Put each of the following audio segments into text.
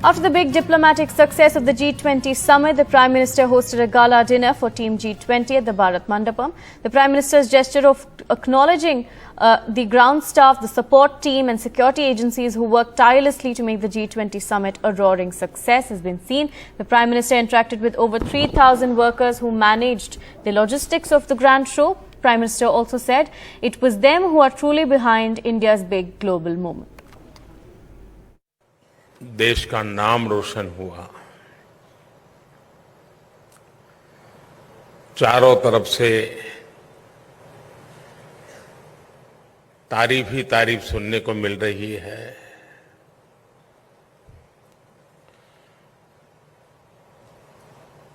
After the big diplomatic success of the G20 summit, the Prime Minister hosted a gala dinner for Team G20 at the Bharat Mandapam. The Prime Minister's gesture of acknowledging the ground staff, the support team and security agencies who worked tirelessly to make the G20 summit a roaring success has been seen. The Prime Minister interacted with over 3,000 workers who managed the logistics of the grand show. Prime Minister also said it was them who are truly behind India's big global moment. देश का नाम रोशन हुआ, चारों तरफ से तारीफ ही तारीफ सुनने को मिल रही है।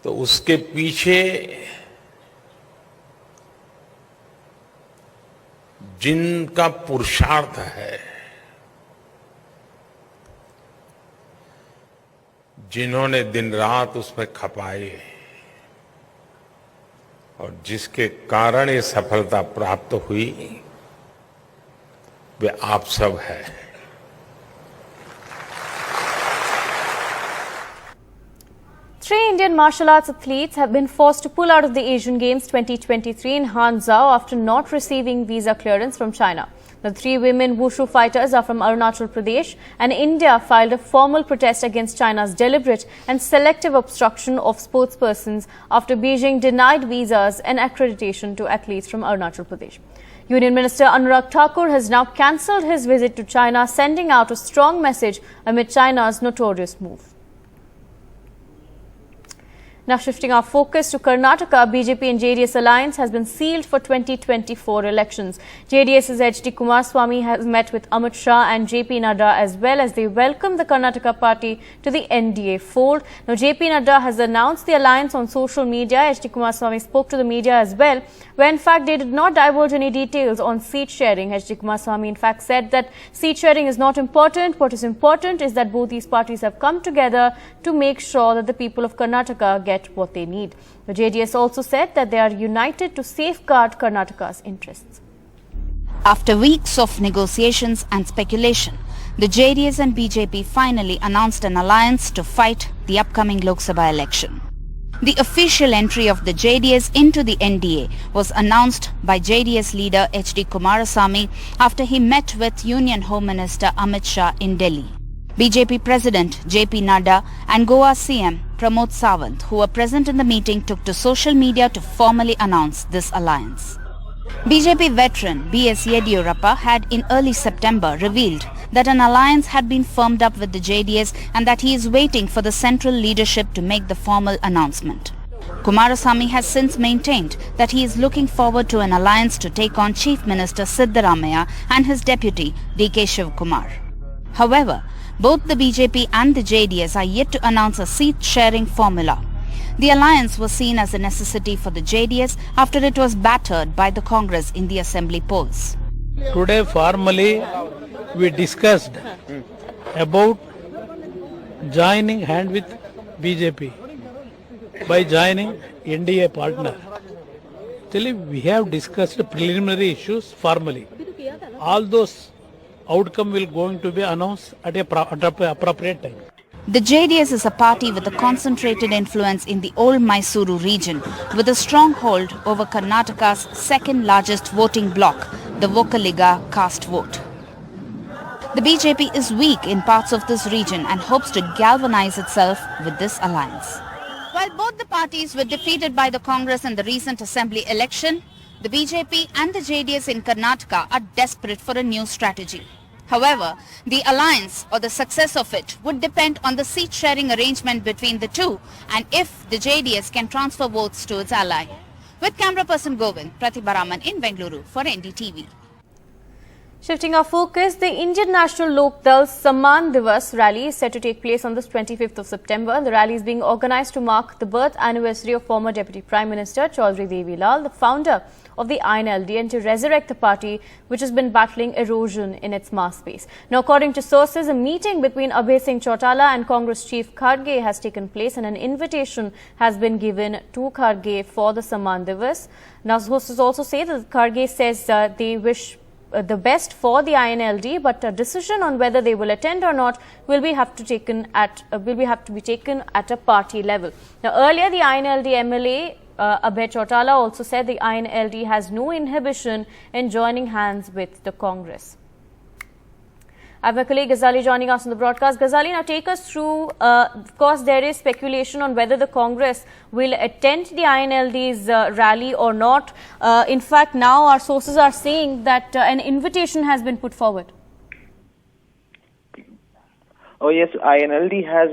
तो उसके पीछे जिनका पुरुषार्थ है, जिन्होंने दिन रात उसमें खपाए और जिसके कारण ये सफलता प्राप्त हुई, वे आप सब हैं। Three Indian martial arts athletes have been forced to pull out of the Asian Games 2023 in Hangzhou after not receiving visa clearance from China. The three women wushu fighters are from Arunachal Pradesh, and India filed a formal protest against China's deliberate and selective obstruction of sportspersons after Beijing denied visas and accreditation to athletes from Arunachal Pradesh. Union Minister Anurag Thakur has now cancelled his visit to China, sending out a strong message amid China's notorious move. Now shifting our focus to Karnataka, BJP and JDS alliance has been sealed for 2024 elections. JDS's H.D. Kumaraswamy has met with Amit Shah and J.P. Nadda as well as they welcomed the Karnataka party to the NDA fold. Now J.P. Nadda has announced the alliance on social media. H.D. Kumaraswamy spoke to the media as well, where in fact they did not divulge any details on seat sharing. H.D. Kumaraswamy in fact said that seat sharing is not important. What is important is that both these parties have come together to make sure that the people of Karnataka get what they need. The JDS also said that they are united to safeguard Karnataka's interests. After weeks of negotiations and speculation, the JDS and BJP finally announced an alliance to fight the upcoming Lok Sabha election. The official entry of the JDS into the NDA was announced by JDS leader H.D. Kumaraswamy after he met with Union Home Minister Amit Shah in Delhi. BJP President J.P. Nadda and Goa CM Pramod Sawant, who were present in the meeting, took to social media to formally announce this alliance. BJP veteran B.S. Yediyurappa had in early September revealed that an alliance had been firmed up with the JDS and that he is waiting for the central leadership to make the formal announcement. Kumaraswamy has since maintained that he is looking forward to an alliance to take on Chief Minister Siddaramaiah and his deputy D.K. Shivkumar. However, both the BJP and the JDS are yet to announce a seat-sharing formula. The alliance was seen as a necessity for the JDS after it was battered by the Congress in the assembly polls. Today formally we discussed about joining hand with BJP by joining NDA partner. Actually, we have discussed preliminary issues formally. All those outcome will going to be announced at a appropriate time. The JDS is a party with a concentrated influence in the old Mysuru region, with a stronghold over Karnataka's second largest voting bloc, the Vokaliga caste vote. The BJP is weak in parts of this region and hopes to galvanize itself with this alliance. While both the parties were defeated by the Congress in the recent assembly election, the BJP and the JDS in Karnataka are desperate for a new strategy. However, the alliance or the success of it would depend on the seat-sharing arrangement between the two and if the JDS can transfer votes to its ally. With camera person Govind, Pratibha Raman in Bengaluru for NDTV. Shifting our focus, the Indian National Lok Dal's Samman Divas rally is set to take place on the 25th of September. The rally is being organized to mark the birth anniversary of former Deputy Prime Minister Chaudhry Devi Lal, the founder of the INLD, and to resurrect the party which has been battling erosion in its mass base. Now, according to sources, a meeting between Abhay Singh Chautala and Congress Chief Kharge has taken place and an invitation has been given to Kharge for the Samman Divas. Now, sources also say that Kharge says they wish the best for the INLD, but a decision on whether they will attend or not will have to be taken at a party level. Now, earlier the INLD MLA Abhay Chautala also said the INLD has no inhibition in joining hands with the Congress. I have my colleague Ghazali joining us on the broadcast. Ghazali, now take us through, of course, there is speculation on whether the Congress will attend the INLD's rally or not. In fact, now our sources are saying that an invitation has been put forward. Oh yes, INLD has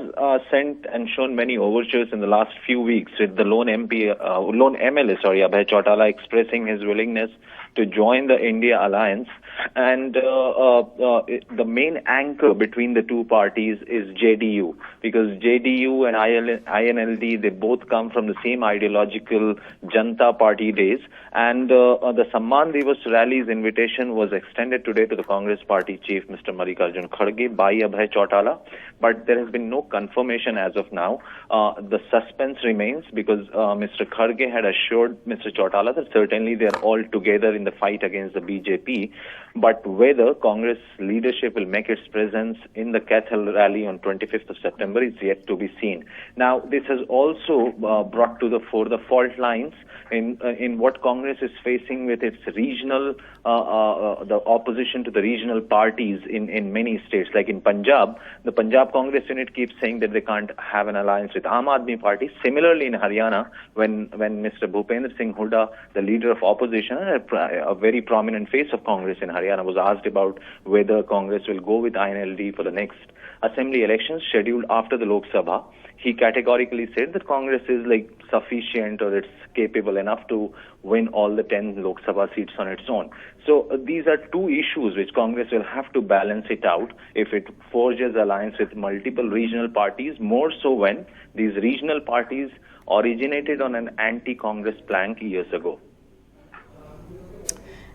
sent and shown many overtures in the last few weeks, with the lone MLA, Abhay Chautala expressing his willingness to join the India alliance. And the main anchor between the two parties is JDU, because JDU and INLD, they both come from the same ideological Janata Party days. And the Samman Divas rally's invitation was extended today to the Congress Party chief, Mr. Mallikarjun Kharge, by Abhay Chautala. But there has been no confirmation as of now. The suspense remains, because Mr. Kharge had assured Mr. Chautala that certainly they are all together in the fight against the BJP. But whether Congress leadership will make its presence in the Kathal rally on 25th of September is yet to be seen. Now, this has also brought to the fore the fault lines in what Congress is facing with its regional, the opposition to the regional parties in many states. Like in Punjab, the Punjab Congress unit keeps saying that they can't have an alliance with Aam Aadmi Party. Similarly, in Haryana, when Mr. Bhupendra Singh Hooda, the leader of opposition, a very prominent face of Congress in Haryana, was asked about whether Congress will go with INLD for the next assembly elections scheduled after the Lok Sabha, he categorically said that Congress is like sufficient, or it's capable enough to win all the 10 Lok Sabha seats on its own. So these are two issues which Congress will have to balance it out if it forges alliance with multiple regional parties, more so when these regional parties originated on an anti-Congress plank years ago.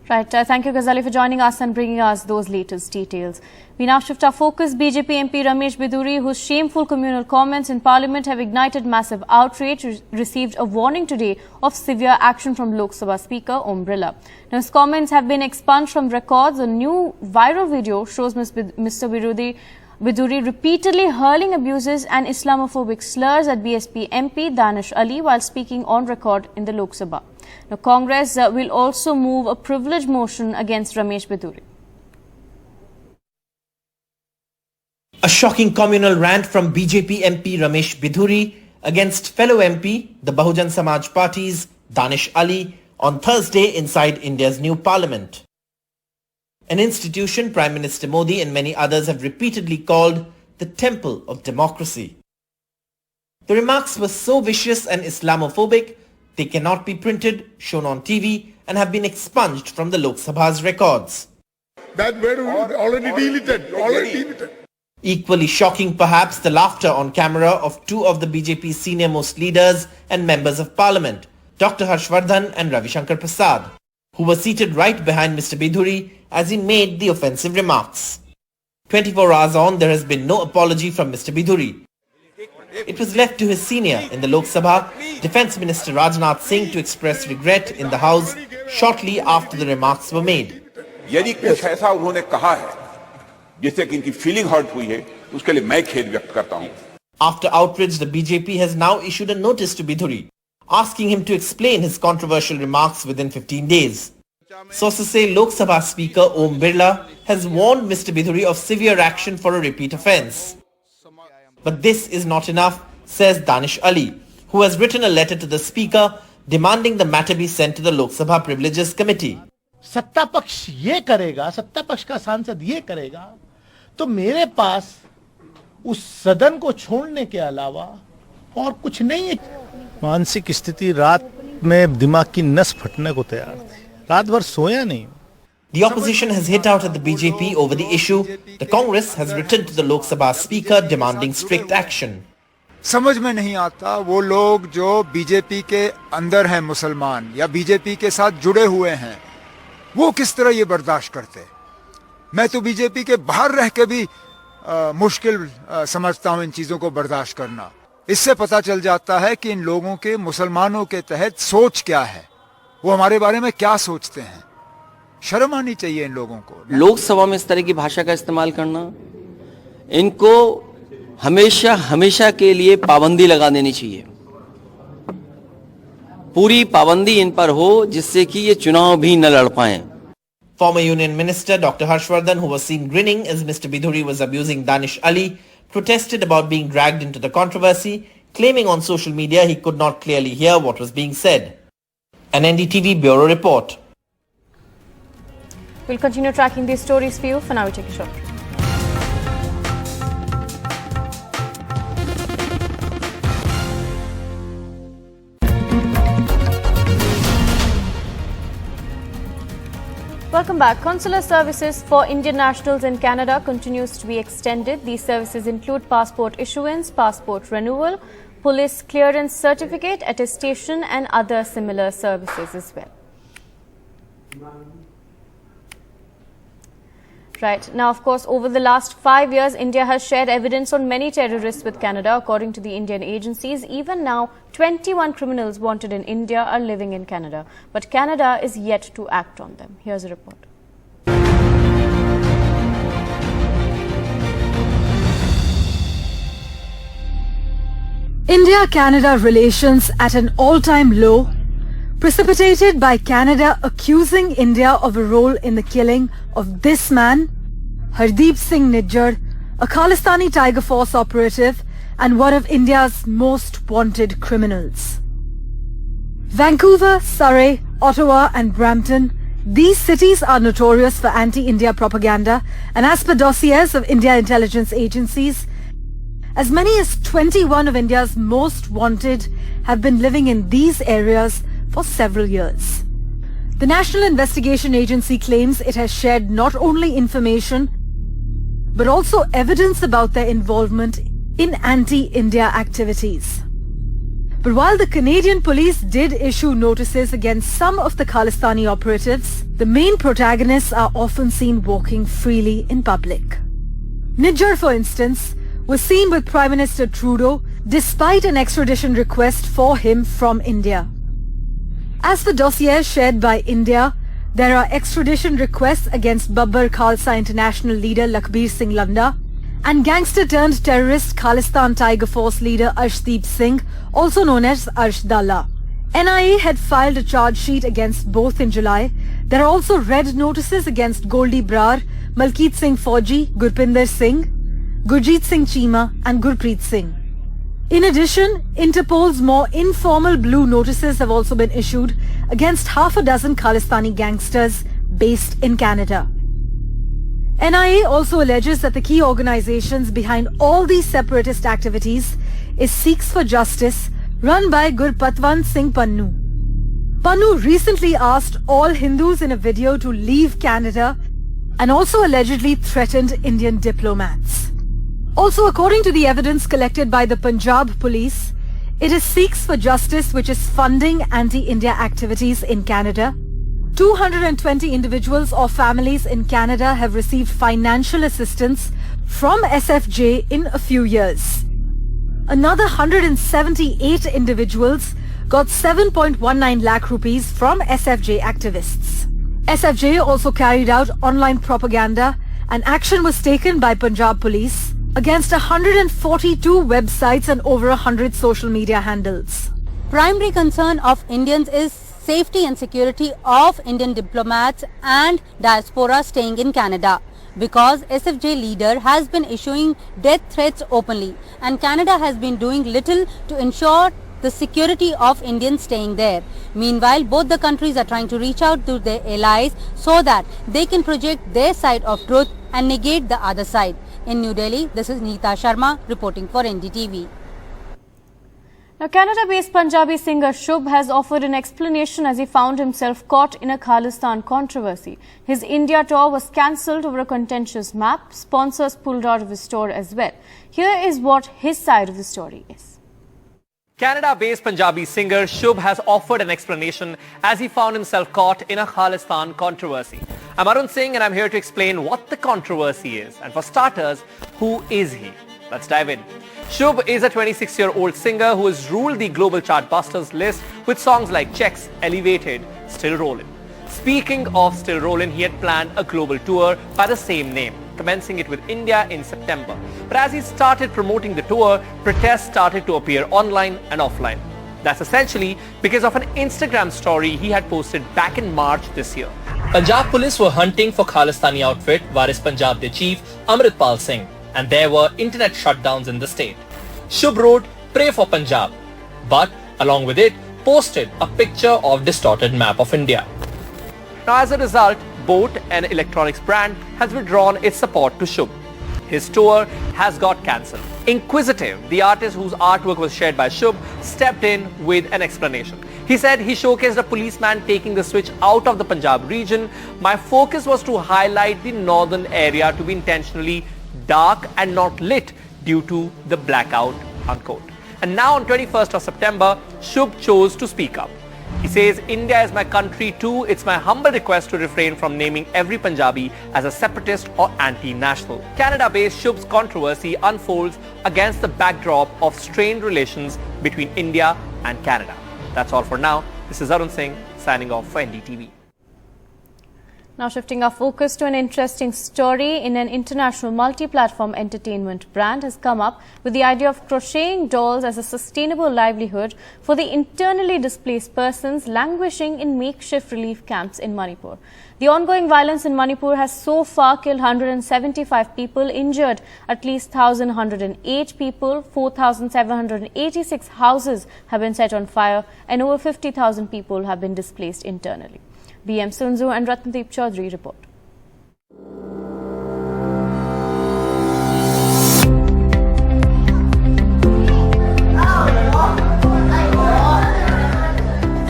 Right. Thank you, Ghazali, for joining us and bringing us those latest details. We now shift our focus. BJP MP Ramesh Biduri, whose shameful communal comments in Parliament have ignited massive outrage, received a warning today of severe action from Lok Sabha Speaker Om Birla. Now, his comments have been expunged from records. A new viral video shows Mr. Biduri repeatedly hurling abuses and Islamophobic slurs at BSP MP Danish Ali while speaking on record in the Lok Sabha. Now, Congress will also move a privilege motion against Ramesh Biduri. A shocking communal rant from BJP MP Ramesh Biduri against fellow MP, the Bahujan Samaj Party's Danish Ali, on Thursday inside India's new parliament. An institution Prime Minister Modi and many others have repeatedly called the temple of democracy. The remarks were so vicious and Islamophobic, they cannot be printed, shown on TV, and have been expunged from the Lok Sabha's records. That word already deleted. Equally shocking, perhaps, the laughter on camera of two of the BJP's senior-most leaders and members of parliament, Dr. Harshvardhan and Ravi Shankar Prasad, who were seated right behind Mr. Biduri as he made the offensive remarks. 24 hours on, there has been no apology from Mr. Biduri. It was left to his senior in the Lok Sabha, Defence Minister Rajnath Singh, to express regret in the House shortly after the remarks were made. यदि कुछ ऐसा उन्होंने कहा है जिससे कि इनकी feeling hurt हुई है, उसके लिए मैं खेद व्यक्त करता हूं. After outrage, the BJP has now issued a notice to Biduri, asking him to explain his controversial remarks within 15 days. Sources say Lok Sabha Speaker Om Birla has warned Mr. Biduri of severe action for a repeat offence. But this is not enough, says Danish Ali, who has written a letter to the Speaker demanding the matter be sent to the Lok Sabha Privileges Committee. सत्ता पक्ष ये करेगा, सत्ता पक्ष का सांसद ये करेगा, तो मेरे पास उस सदन को छोड़ने के अलावा और कुछ नहीं है. मानसिक स्थिति रात में दिमाग की नस फटने को तैयार थी. रात भर सोया नहीं. The opposition has hit out at the BJP over the issue. The Congress has written to the Lok Sabha Speaker demanding strict action. समझ में नहीं आता वो लोग जो बीजेपी के अंदर हैं मुसलमान या बीजेपी के साथ जुड़े हुए हैं, वो किस तरह ये बर्दाश्त करते. मैं तो बीजेपी के बाहर रह के भी मुश्किल समझता हूं इन चीजों को बर्दाश्त करना. इससे पता चल जाता है कि इन लोगों के मुसलमानों के तहत सोच क्या है, वो हमारे बारे में क्या सोचते हैं. शर्म आनी चाहिए इन लोगों को। लोकसभा में इस तरह की भाषा का इस्तेमाल करना, इनको हमेशा हमेशा के लिए पाबंदी लगा देनी चाहिए। पूरी पाबंदी इन पर हो जिससे कि ये चुनाव भी न लड़ पाएं। Former Union Minister Dr. Harshvardhan, who was seen grinning as Mr. Bidhuri was abusing Danish Ali, protested about being dragged into the controversy, claiming on social media he could not clearly hear what was being said. An NDTV Bureau report. We'll continue tracking these stories for you. For now, we take a short break. Welcome back. Consular services for Indian nationals in Canada continues to be extended. These services include passport issuance, passport renewal, police clearance certificate, attestation and other similar services as well. Right. Now, of course, over the last 5 years, India has shared evidence on many terrorists with Canada. According to the Indian agencies, even now, 21 criminals wanted in India are living in Canada. But Canada is yet to act on them. Here's a report. India-Canada relations at an all-time low, precipitated by Canada accusing India of a role in the killing of this man, Hardeep Singh Nijjar, a Khalistani Tiger Force operative and one of India's most wanted criminals. Vancouver, Surrey, Ottawa and Brampton, these cities are notorious for anti-India propaganda, and as per dossiers of India intelligence agencies, as many as 21 of India's most wanted have been living in these areas for several years. The National Investigation Agency claims it has shared not only information but also evidence about their involvement in anti-India activities. But while the Canadian police did issue notices against some of the Khalistani operatives, the main protagonists are often seen walking freely in public. Nijjar, for instance, was seen with Prime Minister Trudeau despite an extradition request for him from India. As for dossiers shared by India, there are extradition requests against Babbar Khalsa International leader Lakhbir Singh Landa and gangster-turned-terrorist Khalistan Tiger Force leader Arshdeep Singh, also known as Arsh Dalla. NIA had filed a charge sheet against both in July. There are also red notices against Goldie Brar, Malkeet Singh Fauji, Gurpinder Singh, Gurjeet Singh Cheema and Gurpreet Singh. In addition, Interpol's more informal blue notices have also been issued against half a dozen Khalistani gangsters based in Canada. NIA also alleges that the key organizations behind all these separatist activities is Sikhs for Justice, run by Gurpatwant Singh Pannu. Pannu recently asked all Hindus in a video to leave Canada and also allegedly threatened Indian diplomats. Also, according to the evidence collected by the Punjab police, it is Sikhs for Justice which is funding anti-India activities in Canada. 220 individuals or families in Canada have received financial assistance from SFJ in a few years. Another 178 individuals got 7.19 lakh rupees from SFJ activists. SFJ also carried out online propaganda, and action was taken by Punjab police against 142 websites and over 100 social media handles. Primary concern of Indians is safety and security of Indian diplomats and diaspora staying in Canada, because SFJ leader has been issuing death threats openly and Canada has been doing little to ensure the security of Indians staying there. Meanwhile, both the countries are trying to reach out to their allies so that they can project their side of truth and negate the other side. In New Delhi, this is Neeta Sharma reporting for NDTV. Now, Canada-based Punjabi singer Shubh has offered an explanation as he found himself caught in a Khalistan controversy. His India tour was cancelled over a contentious map. Sponsors pulled out of his tour as well. Here is what his side of the story is. Canada-based Punjabi singer Shubh has offered an explanation as he found himself caught in a Khalistan controversy. I'm Arun Singh and I'm here to explain what the controversy is. And for starters, who is he? Let's dive in. Shubh is a 26-year-old singer who has ruled the global chartbusters list with songs like Checks, Elevated, Still Rollin'. Speaking of still rolling, he had planned a global tour by the same name, commencing it with India in September. But as he started promoting the tour, protests started to appear online and offline. That's essentially because of an Instagram story he had posted back in March this year. Punjab police were hunting for Khalistani outfit Waris Punjab the chief Amritpal Singh, and there were internet shutdowns in the state. Shubh wrote, "Pray for Punjab," but along with it posted a picture of distorted map of India. Now as a result, Boat, an electronics brand, has withdrawn its support to Shubh. His tour has got cancelled. Inquisitive, the artist whose artwork was shared by Shubh, stepped in with an explanation. He said he showcased a policeman taking the switch out of the Punjab region. "My focus was to highlight the northern area to be intentionally dark and not lit due to the blackout," unquote. And now on 21st of September, Shubh chose to speak up. He says, "India is my country too. It's my humble request to refrain from naming every Punjabi as a separatist or anti-national." Canada-based Shubh's controversy unfolds against the backdrop of strained relations between India and Canada. That's all for now. This is Arun Singh signing off for NDTV. Now shifting our focus to an interesting story. In an international multi-platform entertainment brand has come up with the idea of crocheting dolls as a sustainable livelihood for the internally displaced persons languishing in makeshift relief camps in Manipur. The ongoing violence in Manipur has so far killed 175 people, injured at least 1,108 people, 4,786 houses have been set on fire, and over 50,000 people have been displaced internally. BM Sunzu and Ratnadeep Chaudhary report.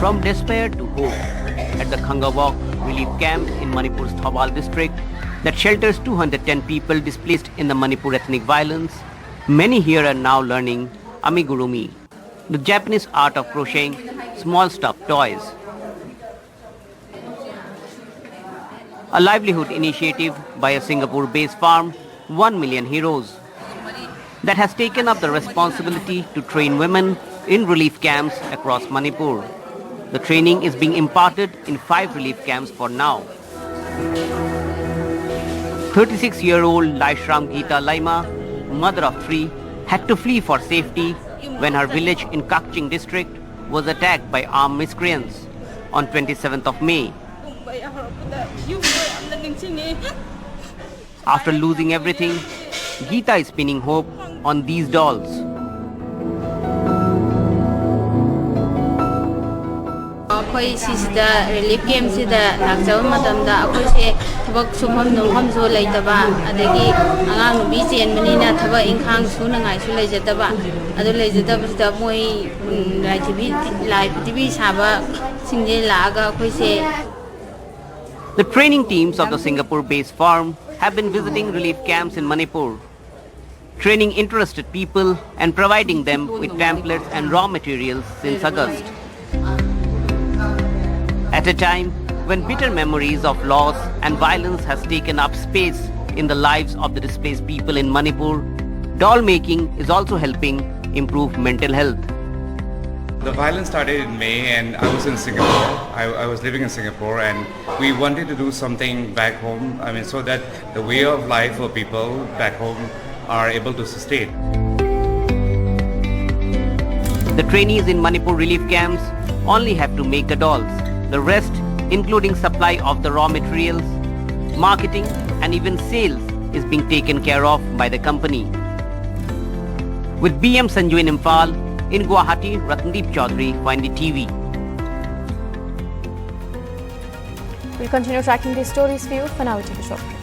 From despair to hope, at the Khangawok relief camp in Manipur's Thawbal district that shelters 210 people displaced in the Manipur ethnic violence, many here are now learning amigurumi, the Japanese art of crocheting small stuffed toys. A livelihood initiative by a Singapore-based farm, 1 Million Heroes, that has taken up the responsibility to train women in relief camps across Manipur. The training is being imparted in 5 relief camps for now. 36-year-old Laishram Geeta Laima, mother of 3, had to flee for safety when her village in Kakching district was attacked by armed miscreants on 27th of May. After losing everything, Geeta is pinning hope on these dolls. Akoy sisda relief camp sida lakjaw matamda akoy se thabak sumham nongham zo leitaba adagi angang nubi chen manina thaba inkhang sunangai su leijataba adu leijataba sida moi live tv saba singje laga akoy se. The training teams of the Singapore-based farm have been visiting relief camps in Manipur, training interested people and providing them with pamphlets and raw materials since August. At a time when bitter memories of loss and violence has taken up space in the lives of the displaced people in Manipur, doll making is also helping improve mental health. The violence started in May and I was in Singapore. I was living in Singapore and we wanted to do something back home, so that the way of life for people back home are able to sustain. The trainees in Manipur relief camps only have to make the dolls. The rest, including supply of the raw materials, marketing and even sales, is being taken care of by the company. With BM Sanju in Imphal, in Guwahati, Ratnadeep Chaudhary for NDTV. We'll continue tracking these stories for you. For now, we take a short break.